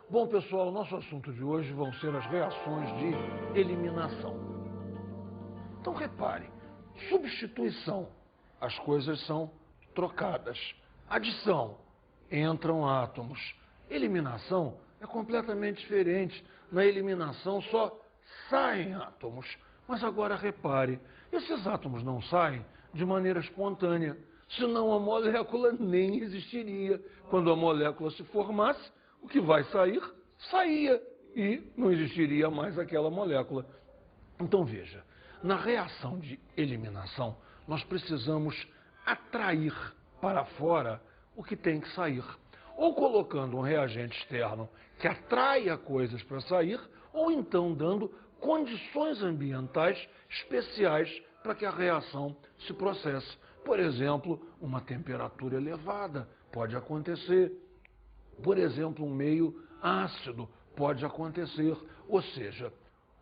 Bom, pessoal, o nosso assunto de hoje vão ser as reações de eliminação. Então, repare, substituição, as coisas são trocadas. Adição, entram átomos. Eliminação é completamente diferente. Na eliminação só saem átomos. Mas agora repare, esses átomos não saem de maneira espontânea, senão a molécula nem existiria. Quando a molécula se formasse, o que vai sair, saía e não existiria mais aquela molécula. Então veja, na reação de eliminação, nós precisamos atrair para fora o que tem que sair. Ou colocando um reagente externo que atraia coisas para sair, ou então dando condições ambientais especiais para que a reação se processe. Por exemplo, uma temperatura elevada pode acontecer. Por exemplo, um meio ácido pode acontecer. Ou seja,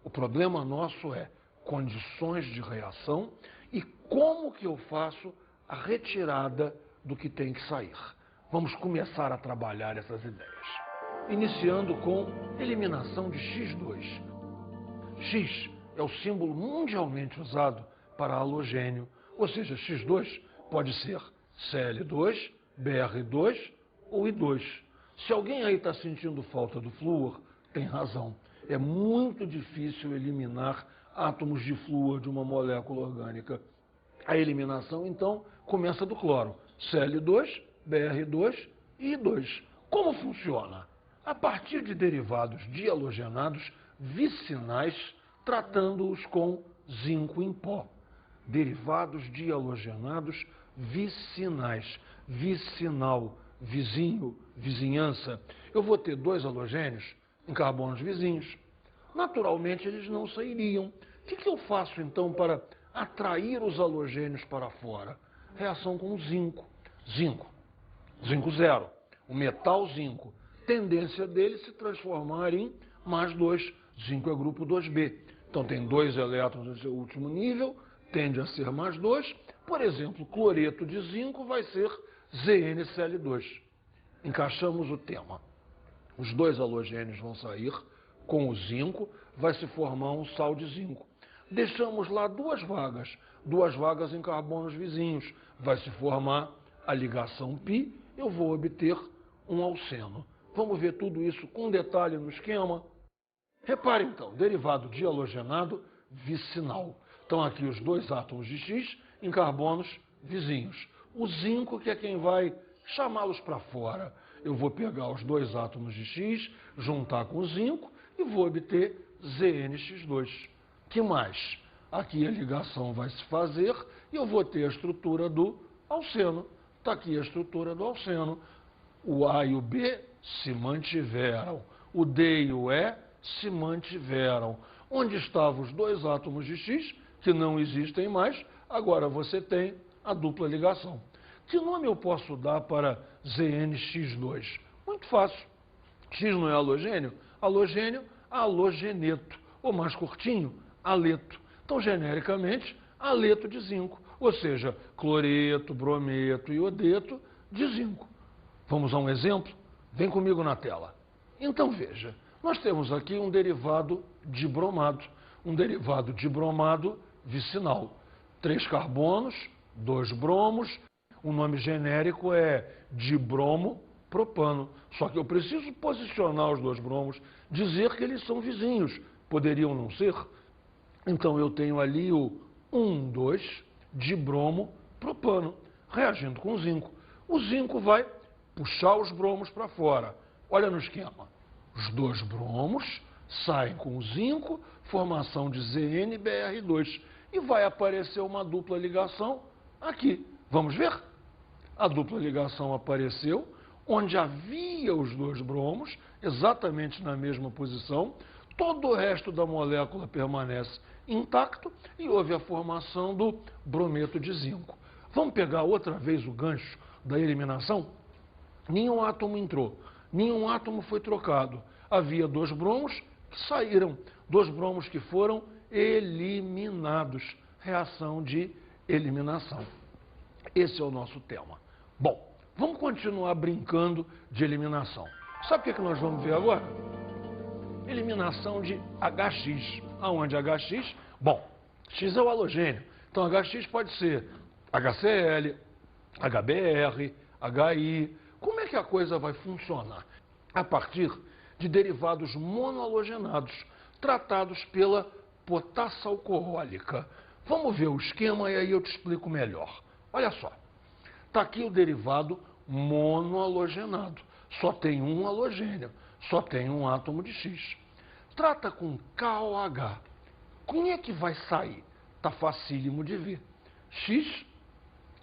o problema nosso é condições de reação e como que eu faço a retirada do que tem que sair. Vamos começar a trabalhar essas ideias. Iniciando com eliminação de X2. X é o símbolo mundialmente usado para halogênio, ou seja, X2 pode ser Cl2, Br2 ou I2. Se alguém aí está sentindo falta do flúor, tem razão. É muito difícil eliminar átomos de flúor de uma molécula orgânica. A eliminação, então, começa do cloro. Cl2, Br2 e I2. Como funciona? A partir de derivados dihalogenados vicinais, tratando-os com zinco em pó. Derivados dihalogenados vicinais. Vicinal, vizinho, vizinhança. Eu vou ter dois halogênios em carbonos vizinhos. Naturalmente, eles não sairiam. O que eu faço, então, para atrair os halogênios para fora? Reação com zinco. Zinco zero. O metal zinco. Tendência dele se transformar em +2. Zinco é grupo 2B. Então, tem 2 elétrons no seu último nível, tende a ser +2. Por exemplo, cloreto de zinco vai ser ZnCl2. Encaixamos o tema. Os dois halogênios vão sair com o zinco, vai se formar um sal de zinco. Deixamos lá duas vagas em carbonos vizinhos. Vai se formar a ligação π, eu vou obter um alceno. Vamos ver tudo isso com detalhe no esquema. Repare então, derivado dihalogenado vicinal. Estão aqui os dois átomos de X em carbonos vizinhos. O zinco que é quem vai chamá-los para fora. Eu vou pegar os dois átomos de X, juntar com o zinco e vou obter ZnX2. Que mais? Aqui a ligação vai se fazer e eu vou ter a estrutura do alceno. Está aqui a estrutura do alceno. O A e o B se mantiveram. O D e o E se mantiveram. Onde estavam os dois átomos de X, que não existem mais, agora você tem a dupla ligação. Que nome eu posso dar para ZnX2? Muito fácil. X não é halogênio? Halogênio, halogeneto. Ou mais curtinho, aleto. Então, genericamente, aleto de zinco. Ou seja, cloreto, brometo e iodeto de zinco. Vamos a um exemplo? Vem comigo na tela. Então, veja. Nós temos aqui um derivado de bromado. Um derivado de bromado vicinal. 3 carbonos, 2 bromos. O nome genérico é dibromopropano. Só que eu preciso posicionar os 2 bromos, dizer que eles são vizinhos. Poderiam não ser? Então eu tenho ali o 1,2 dibromopropano, reagindo com zinco. O zinco vai puxar os bromos para fora. Olha no esquema. Os 2 bromos saem com o zinco, formação de ZnBr2. E vai aparecer uma dupla ligação aqui. Vamos ver? A dupla ligação apareceu, onde havia os 2 bromos, exatamente na mesma posição. Todo o resto da molécula permanece intacto e houve a formação do brometo de zinco. Vamos pegar outra vez o gancho da eliminação? Nenhum átomo entrou, nenhum átomo foi trocado. Havia 2 bromos que saíram, 2 bromos que foram eliminados. Reação de eliminação. Esse é o nosso tema. Bom, vamos continuar brincando de eliminação. Sabe o que nós vamos ver agora? Eliminação de HX. Aonde HX? Bom, X é o halogênio. Então HX pode ser HCl, HBr, HI. Como é que a coisa vai funcionar? A partir de derivados monohalogenados, tratados pela potassa alcoólica. Vamos ver o esquema e aí eu te explico melhor. Olha só, está aqui o derivado monohalogenado. Só tem um halogênio, só tem um átomo de X. Trata com KOH. Como é que vai sair? Está facílimo de ver. X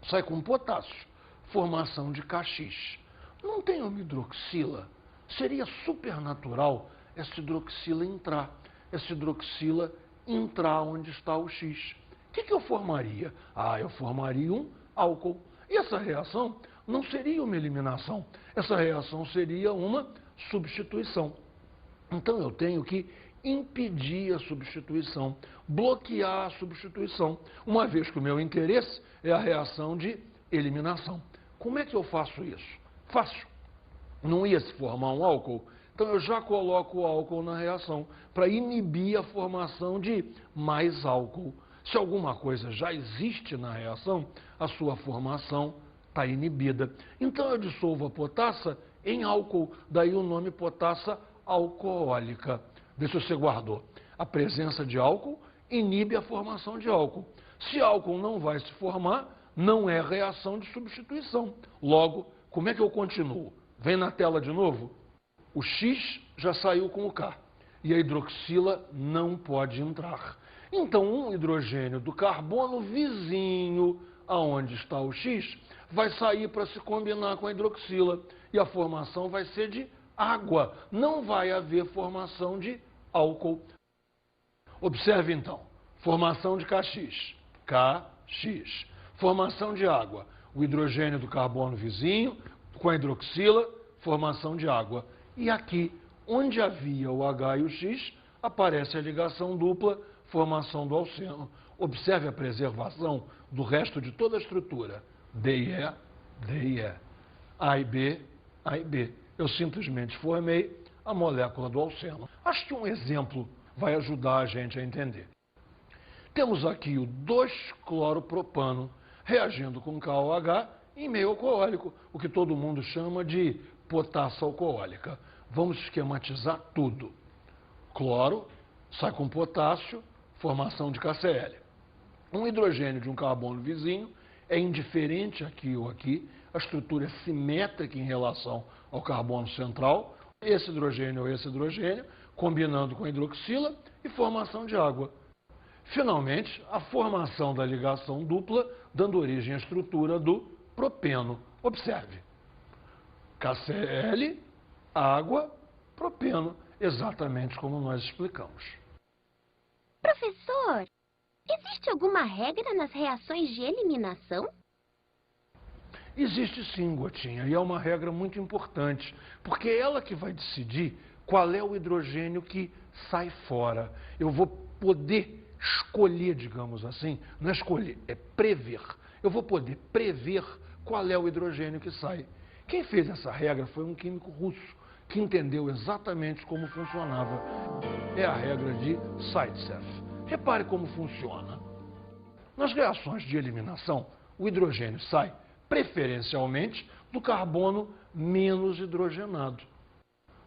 sai com potássio, formação de KX. Não tem uma hidroxila? Seria supernatural essa hidroxila entrar. Essa hidroxila entrar onde está o X. O que eu formaria? Eu formaria um álcool. E essa reação não seria uma eliminação. Essa reação seria uma substituição. Então eu tenho que impedir a substituição, bloquear a substituição, uma vez que o meu interesse é a reação de eliminação. Como é que eu faço isso? Fácil. Não ia se formar um álcool? Então eu já coloco o álcool na reação para inibir a formação de mais álcool. Se alguma coisa já existe na reação, a sua formação está inibida. Então eu dissolvo a potassa em álcool, daí o nome potassa alcoólica. Vê se você guardou. A presença de álcool inibe a formação de álcool. Se álcool não vai se formar, não é reação de substituição. Logo, como é que eu continuo? Vem na tela de novo. O X já saiu com o K e a hidroxila não pode entrar. Então, um hidrogênio do carbono vizinho, aonde está o X, vai sair para se combinar com a hidroxila e a formação vai ser de água. Não vai haver formação de álcool. Observe então, formação de KX, KX. Formação de água, o hidrogênio do carbono vizinho com a hidroxila, formação de água. E aqui, onde havia o H e o X, aparece a ligação dupla, formação do alceno. Observe a preservação do resto de toda a estrutura. D e E, D e E. A e B, A e B. Eu simplesmente formei a molécula do alceno. Acho que um exemplo vai ajudar a gente a entender. Temos aqui o 2-cloropropano reagindo com KOH em meio alcoólico, o que todo mundo chama de potassa alcoólica. Vamos esquematizar tudo. Cloro sai com potássio, formação de KCl. Um hidrogênio de um carbono vizinho é indiferente aqui ou aqui, a estrutura é simétrica em relação ao carbono central, esse hidrogênio ou esse hidrogênio, combinando com a hidroxila e formação de água. Finalmente, a formação da ligação dupla, dando origem à estrutura do propeno. Observe. KCl, água, propeno, exatamente como nós explicamos. Professor, existe alguma regra nas reações de eliminação? Existe sim, Gotinha, e é uma regra muito importante, porque é ela que vai decidir qual é o hidrogênio que sai fora. Eu vou poder escolher, digamos assim, não é escolher, é prever. Eu vou poder prever qual é o hidrogênio que sai. Quem fez essa regra foi um químico russo, que entendeu exatamente como funcionava. É a regra de Zaitsev. Repare como funciona. Nas reações de eliminação, o hidrogênio sai preferencialmente do carbono menos hidrogenado.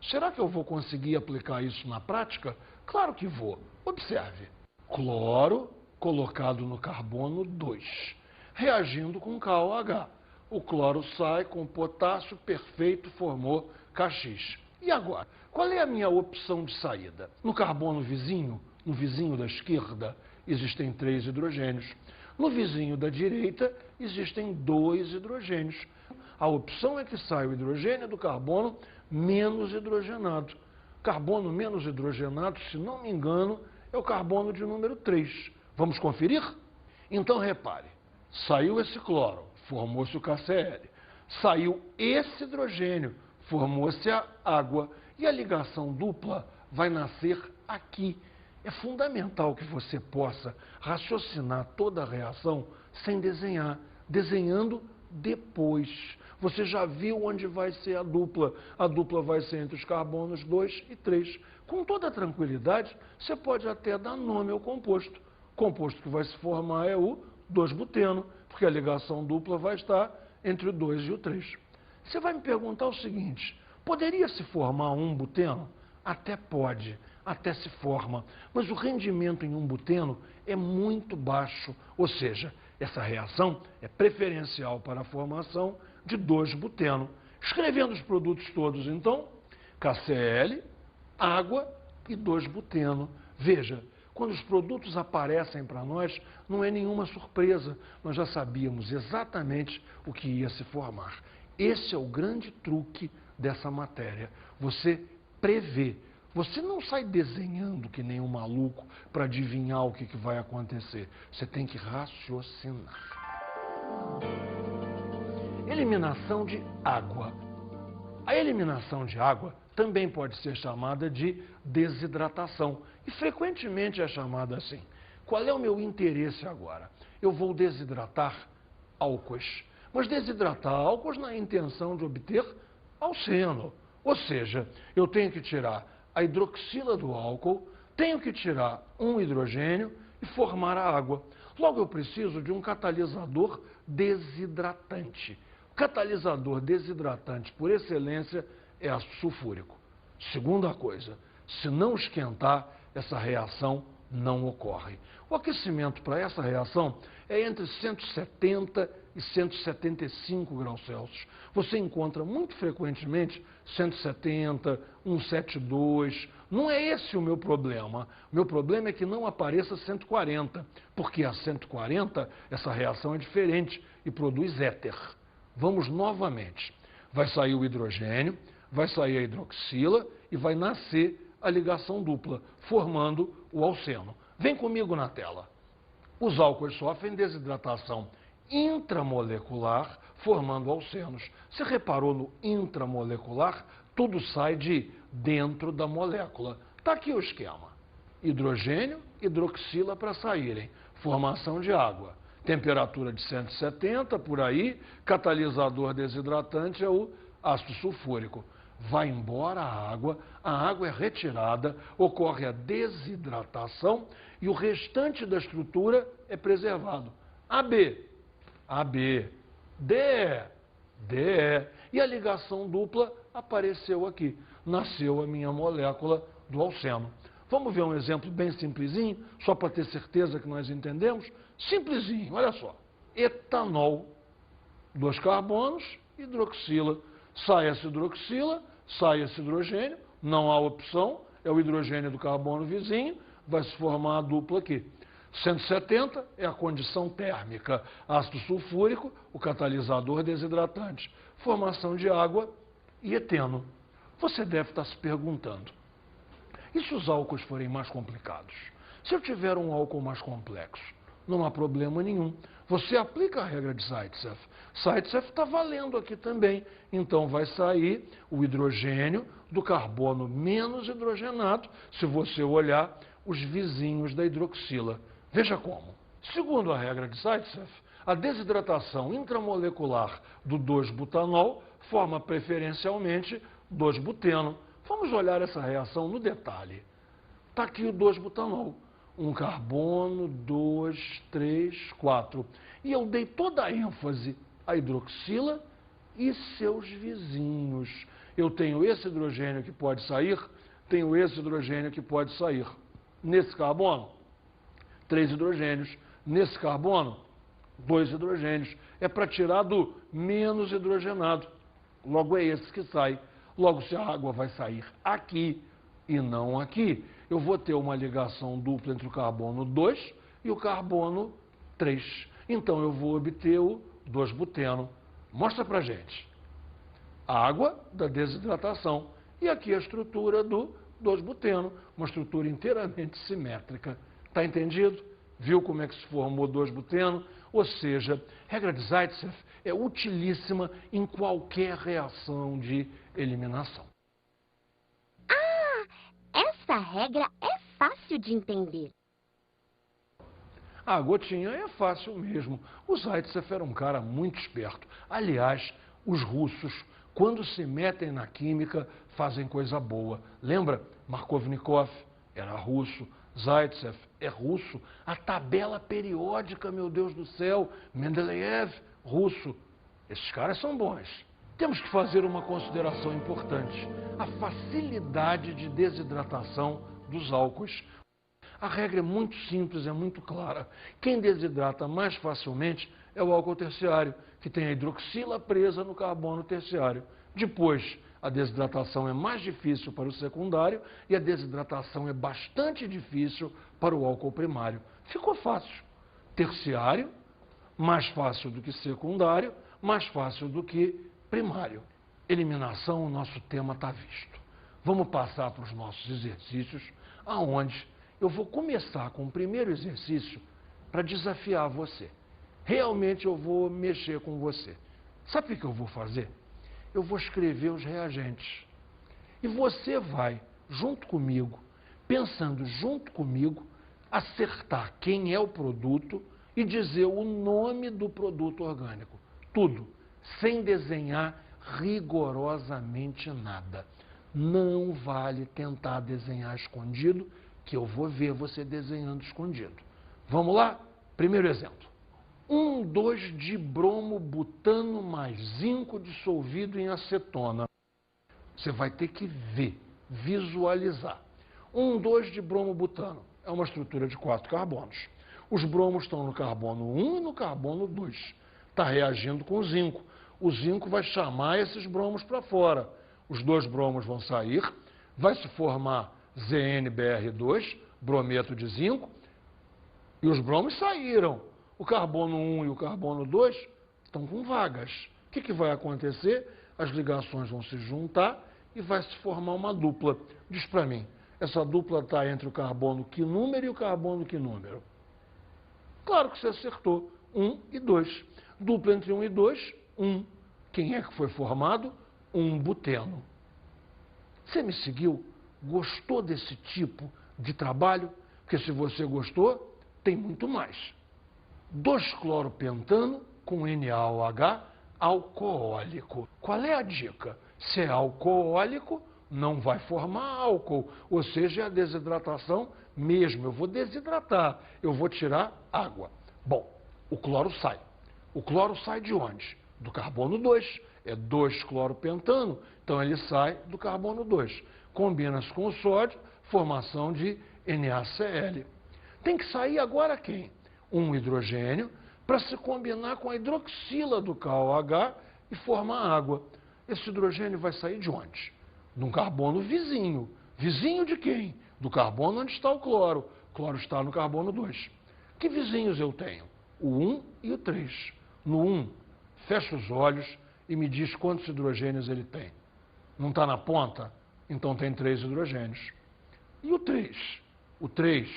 Será que eu vou conseguir aplicar isso na prática? Claro que vou. Observe. Cloro colocado no carbono 2, reagindo com KOH. O cloro sai com potássio, perfeito, formou KX. E agora? Qual é a minha opção de saída? No carbono vizinho, no vizinho da esquerda, existem 3 hidrogênios. No vizinho da direita, existem 2 hidrogênios. A opção é que saia o hidrogênio do carbono menos hidrogenado. Carbono menos hidrogenado, se não me engano, é o carbono de número 3. Vamos conferir? Então, repare. Saiu esse cloro, formou-se o KCl. Saiu esse hidrogênio, formou-se a água. E a ligação dupla vai nascer aqui. É fundamental que você possa raciocinar toda a reação sem desenhar, desenhando depois. Você já viu onde vai ser a dupla. A dupla vai ser entre os carbonos 2 e 3. Com toda tranquilidade, você pode até dar nome ao composto. O composto que vai se formar é o 2-buteno, porque a ligação dupla vai estar entre o 2 e o 3. Você vai me perguntar o seguinte, poderia se formar um buteno? Até pode, até se forma, mas o rendimento em um buteno é muito baixo, ou seja, essa reação é preferencial para a formação de 2-buteno. Escrevendo os produtos todos, então, KCl, água e 2-buteno. Veja, quando os produtos aparecem para nós, não é nenhuma surpresa. Nós já sabíamos exatamente o que ia se formar. Esse é o grande truque dessa matéria. Você prevê. Você não sai desenhando que nem um maluco para adivinhar o que vai acontecer. Você tem que raciocinar. Eliminação de água. A eliminação de água também pode ser chamada de desidratação. E frequentemente é chamada assim. Qual é o meu interesse agora? Eu vou desidratar álcoois. Mas desidratar álcoois na intenção de obter alceno. Ou seja, eu tenho que tirar a hidroxila do álcool, tenho que tirar um hidrogênio e formar a água. Logo, eu preciso de um catalisador desidratante. O catalisador desidratante, por excelência, é ácido sulfúrico. Segunda coisa, se não esquentar, essa reação não ocorre. O aquecimento para essa reação é entre 170 e 175 graus Celsius. Você encontra muito frequentemente 170, 172. Não é esse o meu problema. O meu problema é que não apareça 140, porque a 140 essa reação é diferente e produz éter. Vamos novamente. Vai sair o hidrogênio, vai sair a hidroxila e vai nascer a ligação dupla, formando o alceno. Vem comigo na tela. Os álcoois sofrem desidratação intramolecular, formando alcenos. Você reparou no intramolecular? Tudo sai de dentro da molécula. Está aqui o esquema. Hidrogênio, hidroxila para saírem. Formação de água. Temperatura de 170, por aí. Catalisador desidratante é o ácido sulfúrico. Vai embora a água é retirada, ocorre a desidratação e o restante da estrutura é preservado. AB, DE. E a ligação dupla apareceu aqui. Nasceu a minha molécula do alceno. Vamos ver um exemplo bem simplesinho, só para ter certeza que nós entendemos? Simplesinho, olha só. Etanol, 2 carbonos, hidroxila. Sai essa hidroxila, sai esse hidrogênio, não há opção, é o hidrogênio do carbono vizinho, vai se formar a dupla aqui. 170 é a condição térmica, ácido sulfúrico, o catalisador desidratante, formação de água e eteno. Você deve estar se perguntando, e se os álcoois forem mais complicados? Se eu tiver um álcool mais complexo, não há problema nenhum. Você aplica a regra de Zaitsev. Zaitsev está valendo aqui também. Então vai sair o hidrogênio do carbono menos hidrogenado, se você olhar os vizinhos da hidroxila. Veja como. Segundo a regra de Zaitsev, a desidratação intramolecular do 2-butanol forma preferencialmente 2-buteno. Vamos olhar essa reação no detalhe. Está aqui o 2-butanol. Um carbono, 2, 3, 4. E eu dei toda a ênfase à hidroxila e seus vizinhos. Eu tenho esse hidrogênio que pode sair, tenho esse hidrogênio que pode sair. Nesse carbono, 3 hidrogênios. Nesse carbono, 2 hidrogênios. É para tirar do menos hidrogenado. Logo é esse que sai. Logo, se a água vai sair aqui e não aqui, eu vou ter uma ligação dupla entre o carbono 2 e o carbono 3. Então, eu vou obter o 2-buteno. Mostra pra gente. Água da desidratação. E aqui a estrutura do 2-buteno, uma estrutura inteiramente simétrica. Está entendido? Viu como é que se formou 2-buteno? Ou seja, regra de Zaitsev é utilíssima em qualquer reação de eliminação. Essa regra é fácil de entender. A gotinha é fácil mesmo. O Zaitsev era um cara muito esperto. Aliás, os russos, quando se metem na química, fazem coisa boa. Lembra? Markovnikov era russo, Zaitsev é russo. A tabela periódica, meu Deus do céu, Mendeleev, russo. Esses caras são bons. Temos que fazer uma consideração importante: a facilidade de desidratação dos álcoois. A regra é muito simples, é muito clara. Quem desidrata mais facilmente é o álcool terciário, que tem a hidroxila presa no carbono terciário. Depois, a desidratação é mais difícil para o secundário e a desidratação é bastante difícil para o álcool primário. Ficou fácil. Terciário, mais fácil do que secundário, mais fácil do que primário. Eliminação, o nosso tema está visto. Vamos passar para os nossos exercícios, aonde eu vou começar com o primeiro exercício para desafiar você. Realmente eu vou mexer com você. Sabe o que eu vou fazer? Eu vou escrever os reagentes. E você vai, junto comigo, pensando junto comigo, acertar quem é o produto e dizer o nome do produto orgânico. Tudo, sem desenhar rigorosamente nada. Não vale tentar desenhar escondido, que eu vou ver você desenhando escondido. Vamos lá? Primeiro exemplo. 1,2-dibromobutano mais zinco dissolvido em acetona. Você vai ter que ver, visualizar. 1,2-dibromobutano é uma estrutura de 4 carbonos. Os bromos estão no carbono 1 e no carbono 2. Está reagindo com o zinco. O zinco vai chamar esses bromos para fora. Os 2 bromos vão sair, vai se formar ZnBr2, brometo de zinco, e os bromos saíram. O carbono 1 e o carbono 2 estão com vagas. O que vai acontecer? As ligações vão se juntar e vai se formar uma dupla. Diz para mim, essa dupla está entre o carbono que número e o carbono que número? Claro que você acertou, 1 e 2. Dupla entre 1 e 2, 1. Quem é que foi formado? Um buteno. Você me seguiu? Gostou desse tipo de trabalho? Porque se você gostou, tem muito mais. 2-cloropentano com NaOH alcoólico. Qual é a dica? Se é alcoólico, não vai formar álcool, ou seja, é a desidratação mesmo. Eu vou desidratar, eu vou tirar água. Bom, o cloro sai. O cloro sai de onde? Do carbono 2. É 2-cloropentano, então ele sai do carbono 2. Combina-se com o sódio, formação de NaCl. Tem que sair agora quem? Um hidrogênio, para se combinar com a hidroxila do KOH e formar água. Esse hidrogênio vai sair de onde? De um carbono vizinho. Vizinho de quem? Do carbono onde está o cloro. O cloro está no carbono 2. Que vizinhos eu tenho? O 1 e o 3. No 1, fecha os olhos e me diz quantos hidrogênios ele tem. Não está na ponta? Então tem 3 hidrogênios. E o 3? O 3,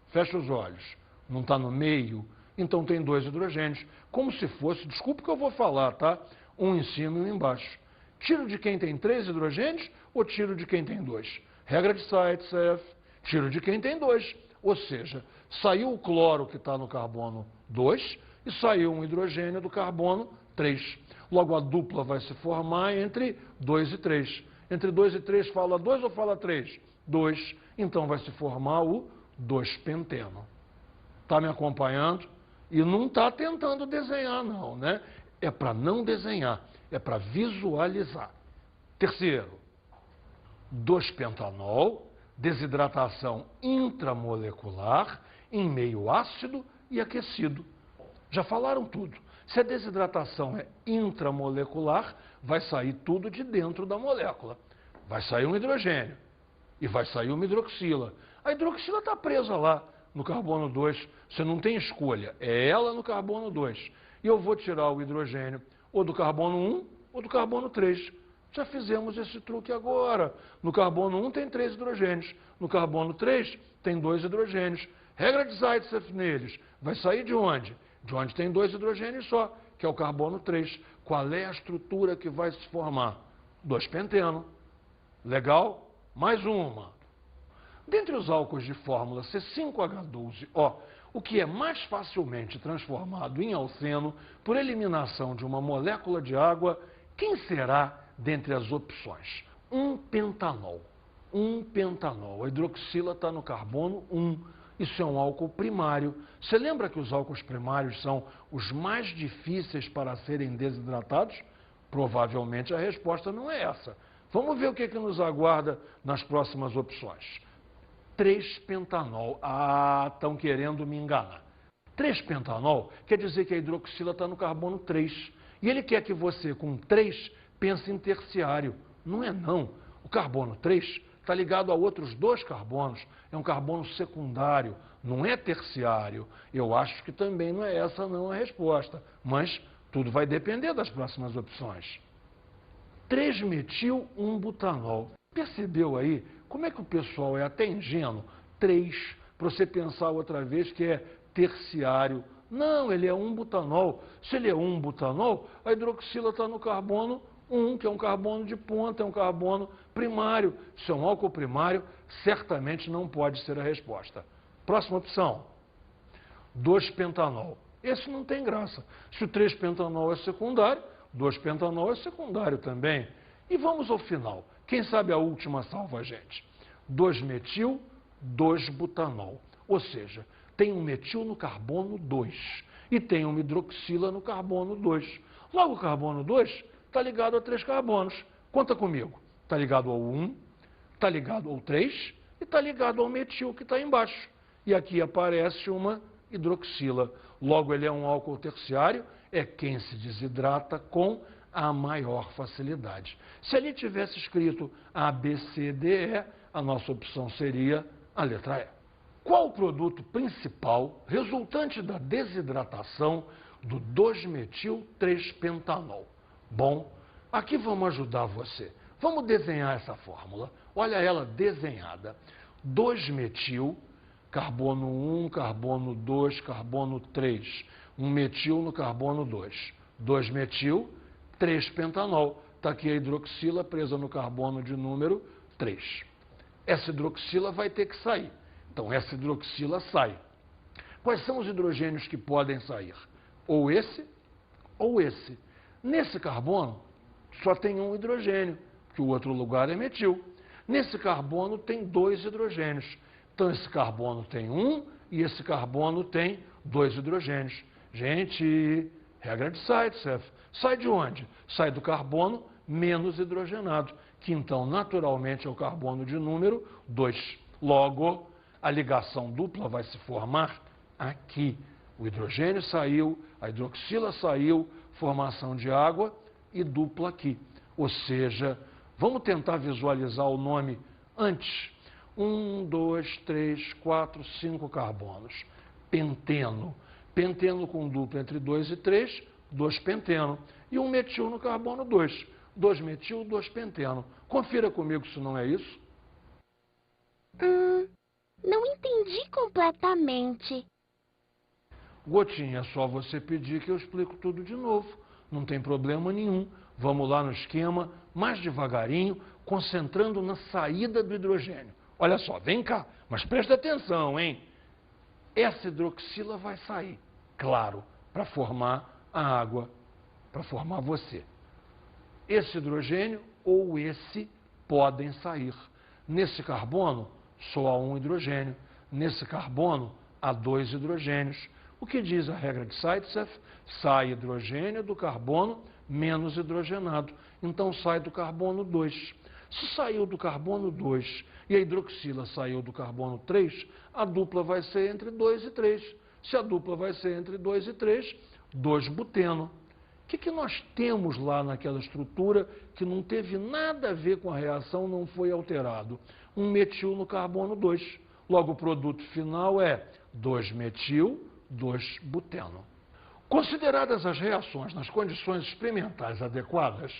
fecha os olhos, não está no meio? Então tem 2 hidrogênios. Como se fosse, desculpa que eu vou falar, tá? Um em cima e um embaixo. Tiro de quem tem 3 hidrogênios ou tiro de quem tem 2? Regra de Zaitsev, tiro de quem tem 2. Ou seja, saiu o cloro que está no carbono 2 e saiu um hidrogênio do carbono 3. Logo, a dupla vai se formar entre 2 e 3. Entre 2 e 3 fala 2 ou fala 3? 2. Então vai se formar o 2-penteno. Está me acompanhando? E não está tentando desenhar, não, né? É para não desenhar, é para visualizar. Terceiro, 2-pentanol, desidratação intramolecular em meio ácido e aquecido. Já falaram tudo. Se a desidratação é intramolecular, vai sair tudo de dentro da molécula. Vai sair um hidrogênio e vai sair uma hidroxila. A hidroxila está presa lá no carbono 2. Você não tem escolha. É ela no carbono 2. E eu vou tirar o hidrogênio ou do carbono 1 ou do carbono 3. Já fizemos esse truque agora. No carbono 1 tem 3 hidrogênios. No carbono 3 tem 2 hidrogênios. Regra de Zaitsev neles. Vai sair de onde? De onde tem 2 hidrogênios só, que é o carbono 3. Qual é a estrutura que vai se formar? 2-penteno. Legal? Mais uma. Dentre os álcools de fórmula C5H12O, o que é mais facilmente transformado em alceno por eliminação de uma molécula de água, quem será dentre as opções? 1-pentanol. 1-pentanol. A hidroxila está no carbono 1. Isso é um álcool primário. Você lembra que os álcools primários são os mais difíceis para serem desidratados? Provavelmente a resposta não é essa. Vamos ver o que nos aguarda nas próximas opções. 3-pentanol. Ah, estão querendo me enganar. 3-pentanol quer dizer que a hidroxila está no carbono 3. E ele quer que você, com 3, pense em terciário. Não é não. O carbono 3 está ligado a outros 2 carbonos. É um carbono secundário, não é terciário. Eu acho que também não é essa não a resposta. Mas tudo vai depender das próximas opções. 3-metil-1-butanol. Percebeu aí como é que o pessoal é até ingênuo? 3, para você pensar outra vez que é terciário. Não, ele é 1-butanol. Se ele é 1-butanol, a hidroxila está no carbono 1, que é um carbono de ponta, é um carbono primário. Se é um álcool primário, certamente não pode ser a resposta. Próxima opção. 2-pentanol. Esse não tem graça. Se o 3-pentanol é secundário, 2-pentanol é secundário também. E vamos ao final. Quem sabe a última salva a gente. 2-metil, 2-butanol. Ou seja, tem um metil no carbono 2 e tem uma hidroxila no carbono 2. Logo, o carbono 2 está ligado a 3 carbonos. Conta comigo. Está ligado ao 1, está ligado ao 3 e está ligado ao metil que está embaixo. E aqui aparece uma hidroxila. Logo, ele é um álcool terciário, é quem se desidrata com a maior facilidade. Se ali tivesse escrito A, B, C, D, E, a nossa opção seria a letra E. Qual o produto principal resultante da desidratação do 2-metil-3-pentanol? Bom, aqui vamos ajudar você. Vamos desenhar essa fórmula. Olha ela desenhada. 2-metil, carbono 1, carbono 2, carbono 3. 1 metil no carbono 2. 2-metil, 3-pentanol. Está aqui a hidroxila presa no carbono de número 3. Essa hidroxila vai ter que sair. Então, essa hidroxila sai. Quais são os hidrogênios que podem sair? Ou esse, ou esse. Nesse carbono, só tem um hidrogênio, que o outro lugar é metil. Nesse carbono tem 2 hidrogênios. Então, esse carbono tem 1 e esse carbono tem 2 hidrogênios. Gente, regra de Zaitsev. Sai de onde? Sai do carbono menos hidrogenado, que então naturalmente é o carbono de número 2. Logo, a ligação dupla vai se formar aqui. O hidrogênio saiu, a hidroxila saiu, formação de água e dupla aqui. Ou seja, vamos tentar visualizar o nome antes. 1, 2, 3, 4, 5 carbonos. Penteno. Penteno com dupla entre 2 e 3, 2-penteno. E um metil no carbono 2. 2-metil, 2-penteno. Confira comigo se não é isso. Não entendi completamente. Gotinha, é só você pedir que eu explico tudo de novo. Não tem problema nenhum. Vamos lá no esquema, mais devagarinho, concentrando na saída do hidrogênio. Olha só, vem cá, mas presta atenção, hein? Essa hidroxila vai sair, claro, para formar a água, para formar você. Esse hidrogênio ou esse podem sair. Nesse carbono, só há um hidrogênio. Nesse carbono, há 2 hidrogênios. O que diz a regra de Zaitsev? Sai hidrogênio do carbono menos hidrogenado. Então, sai do carbono 2. Se saiu do carbono 2 e a hidroxila saiu do carbono 3, a dupla vai ser entre 2 e 3. Se a dupla vai ser entre 2 e 3, 2-buteno. O que nós temos lá naquela estrutura que não teve nada a ver com a reação, não foi alterado? Um metil no carbono 2. Logo, o produto final é 2-metil, 2-buteno. Consideradas as reações nas condições experimentais adequadas,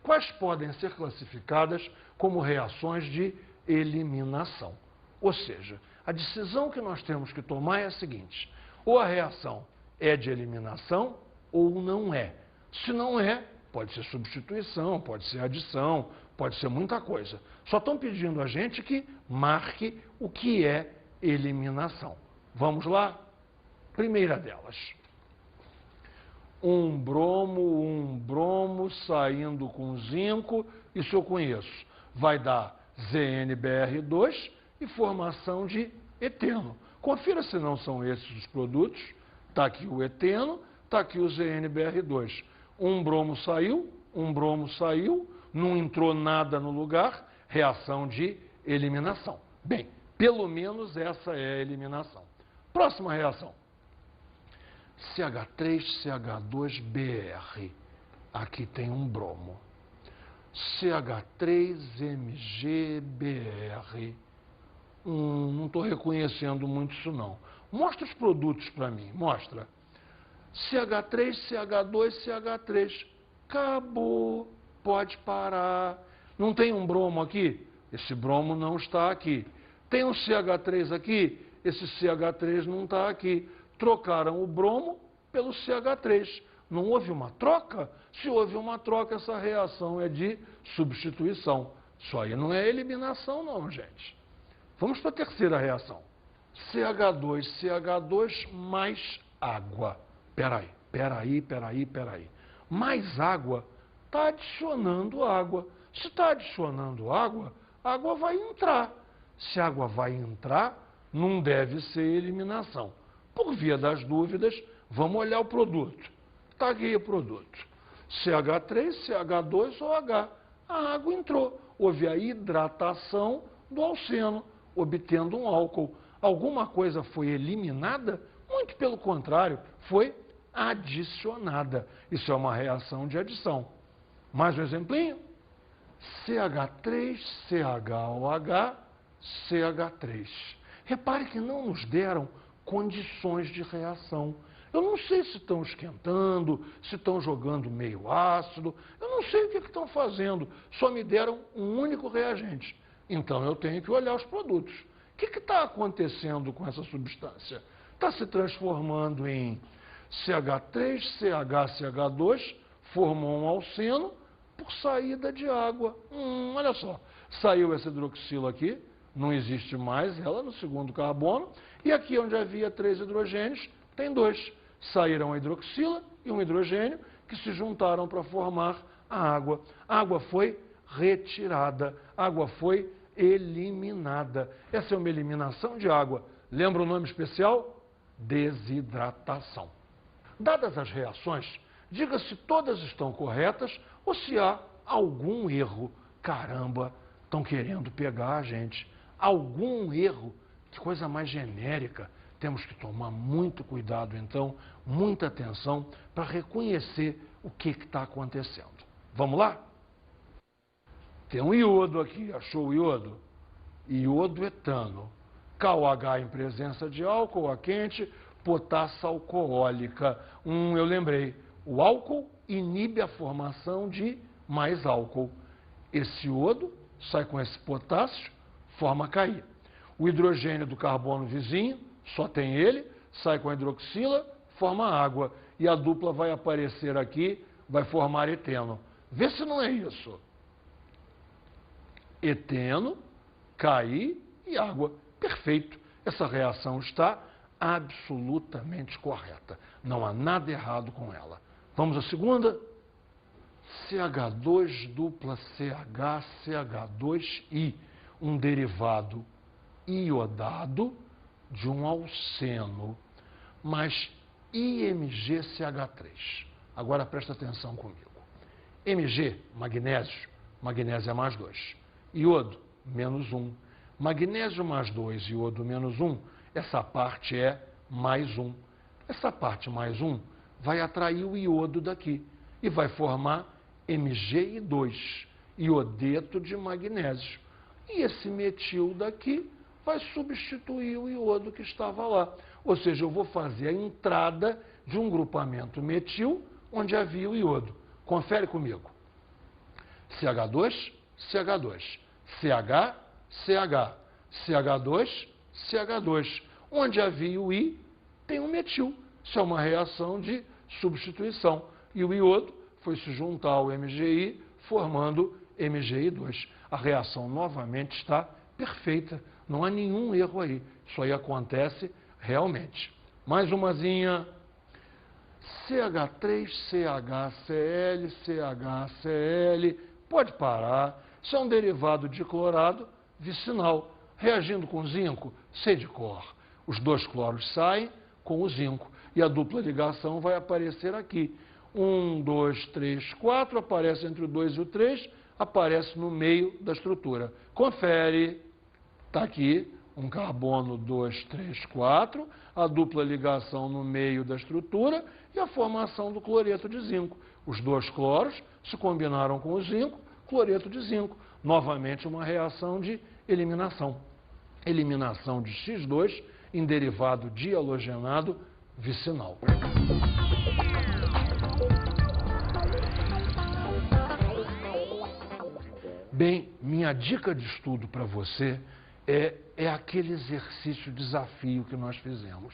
quais podem ser classificadas como reações de eliminação? Ou seja, a decisão que nós temos que tomar é a seguinte: ou a reação é de eliminação ou não é. Se não é, pode ser substituição, pode ser adição, pode ser muita coisa. Só estão pedindo a gente que marque o que é eliminação. Vamos lá? Primeira delas. Um bromo saindo com zinco, isso eu conheço. Vai dar ZnBr2 e formação de eteno. Confira se não são esses os produtos. Está aqui o eteno, está aqui o ZnBr2. Um bromo saiu, não entrou nada no lugar, reação de eliminação. Bem, pelo menos essa é a eliminação. Próxima reação. CH3CH2Br. Aqui tem um bromo. CH3MgBr. Não estou reconhecendo muito isso não. Mostra os produtos para mim, mostra. CH3, CH2, CH3. Acabou, pode parar. Não tem um bromo aqui? Esse bromo não está aqui. Tem um CH3 aqui? Esse CH3 não está aqui. Trocaram o bromo pelo CH3. Não houve uma troca? Se houve uma troca, essa reação é de substituição. Isso aí não é eliminação não, gente. Vamos para a terceira reação. CH2, CH2 mais água. Peraí. Mais água está adicionando água. Se está adicionando água, a água vai entrar. Se a água vai entrar, não deve ser eliminação. Por via das dúvidas, vamos olhar o produto. Está aqui o produto. CH3, CH2 ou H. A água entrou. Houve a hidratação do alceno, obtendo um álcool. Alguma coisa foi eliminada? Muito pelo contrário, foi adicionada. Isso é uma reação de adição. Mais um exemplinho? CH3, CHOH, CH3. Repare que não nos deram condições de reação. Eu não sei se estão esquentando, se estão jogando meio ácido, eu não sei o que estão fazendo, só me deram um único reagente. Então eu tenho que olhar os produtos. O que está acontecendo com essa substância? Está se transformando em CH3, CH, CH2, formou um alceno por saída de água. Olha só, saiu essa hidroxila aqui, não existe mais ela no segundo carbono, e aqui onde havia 3 hidrogênios, tem 2. Saíram a hidroxila e um hidrogênio que se juntaram para formar a água. A água foi retirada, a água foi eliminada. Essa é uma eliminação de água. Lembra o nome especial? Desidratação. Dadas as reações, diga se todas estão corretas ou se há algum erro. Caramba, estão querendo pegar a gente. Algum erro, que coisa mais genérica. Temos que tomar muito cuidado, então, muita atenção para reconhecer o que está acontecendo. Vamos lá? Tem um iodo aqui, achou o iodo? Iodo etano. KOH em presença de álcool, a quente, potassa alcoólica. Eu lembrei, o álcool inibe a formação de mais álcool. Esse iodo sai com esse potássio, forma KI. O hidrogênio do carbono vizinho, só tem ele, sai com a hidroxila, forma água. E a dupla vai aparecer aqui, vai formar eteno. Vê se não é isso. Eteno, KI e água. Perfeito. Essa reação está absolutamente correta. Não há nada errado com ela. Vamos à segunda? CH2 dupla CH, CH2I. Um derivado iodado de um alceno, mais IMgCH3. Agora presta atenção comigo. Mg, magnésio, magnésio é mais 2. Iodo, menos 1. Magnésio mais 2, iodo menos 1, essa parte é mais 1. Essa parte mais 1 vai atrair o iodo daqui e vai formar Mg2, iodeto de magnésio. E esse metil daqui vai substituir o iodo que estava lá. Ou seja, eu vou fazer a entrada de um grupamento metil onde havia o iodo. Confere comigo. CH2, CH2. CH, CH. CH2, CH2. Onde havia o I, tem um metil. Isso é uma reação de substituição. E o iodo foi se juntar ao MgI, formando MgI2. A reação novamente está perfeita, não há nenhum erro aí. Isso aí acontece realmente. Mais umazinha. CH3CHCl, CHCl, pode parar. Isso é um derivado de clorado vicinal. Reagindo com zinco, C de cor. Os dois cloros saem com o zinco. E a dupla ligação vai aparecer aqui. 1, 2, 3, 4, aparece entre o 2 e o 3, aparece no meio da estrutura. Confere, está aqui, um carbono 2, 3, 4, a dupla ligação no meio da estrutura e a formação do cloreto de zinco. Os dois cloros se combinaram com o zinco, cloreto de zinco. Novamente uma reação de eliminação. Eliminação de X2 em derivado dihalogenado vicinal. Bem, minha dica de estudo para você é aquele exercício, desafio que nós fizemos.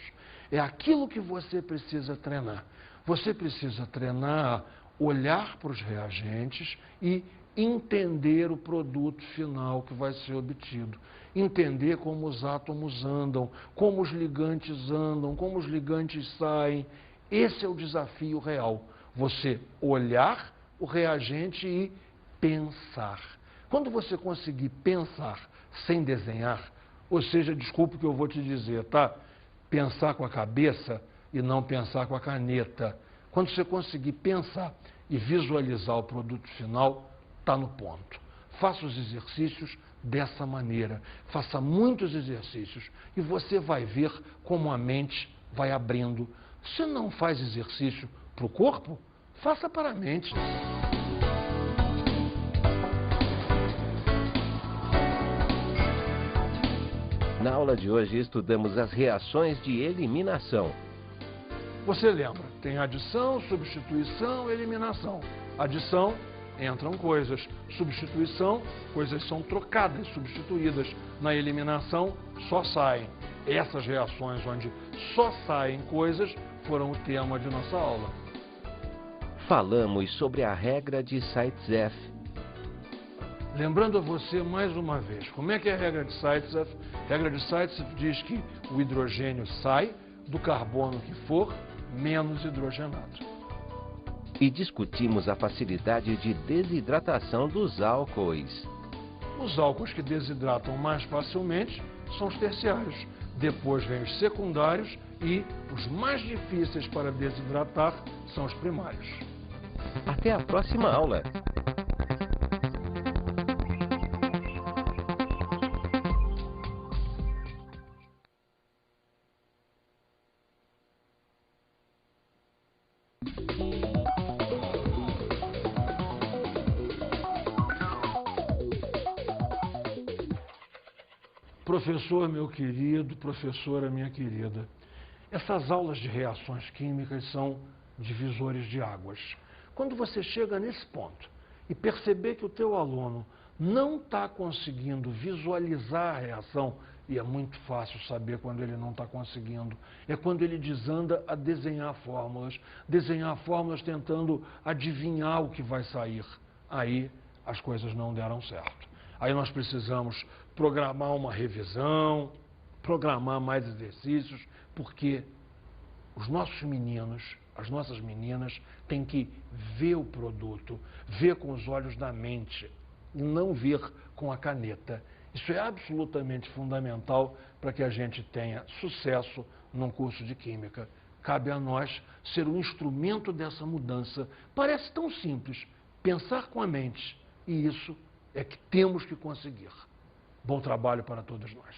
É aquilo que você precisa treinar. Você precisa treinar, olhar para os reagentes e entender o produto final que vai ser obtido. Entender como os átomos andam, como os ligantes andam, como os ligantes saem. Esse é o desafio real. Você olhar o reagente e pensar. Quando você conseguir pensar sem desenhar, ou seja, desculpe o que eu vou te dizer, tá? Pensar com a cabeça e não pensar com a caneta. Quando você conseguir pensar e visualizar o produto final, está no ponto. Faça os exercícios dessa maneira. Faça muitos exercícios e você vai ver como a mente vai abrindo. Se não faz exercício para o corpo, faça para a mente. Na aula de hoje estudamos as reações de eliminação. Você lembra, tem adição, substituição, eliminação. Adição, entram coisas. Substituição, coisas são trocadas, substituídas. Na eliminação, só saem. Essas reações onde só saem coisas foram o tema de nossa aula. Falamos sobre a regra de Zaitsev. Lembrando a você mais uma vez, como é que é a regra de Zaitsev? A regra de Zaitsev diz que o hidrogênio sai do carbono que for menos hidrogenado. E discutimos a facilidade de desidratação dos álcoois. Os álcoois que desidratam mais facilmente são os terciários. Depois vem os secundários e os mais difíceis para desidratar são os primários. Até a próxima aula! Professor, meu querido, professora, minha querida, essas aulas de reações químicas são divisores de águas. Quando você chega nesse ponto e perceber que o teu aluno não está conseguindo visualizar a reação, e é muito fácil saber quando ele não está conseguindo, é quando ele desanda a desenhar fórmulas tentando adivinhar o que vai sair. Aí as coisas não deram certo. Aí nós precisamos programar uma revisão, programar mais exercícios, porque os nossos meninos, as nossas meninas têm que ver o produto, ver com os olhos da mente e não ver com a caneta. Isso é absolutamente fundamental para que a gente tenha sucesso num curso de Química. Cabe a nós ser o instrumento dessa mudança. Parece tão simples, pensar com a mente, e isso é que temos que conseguir. Bom trabalho para todos nós.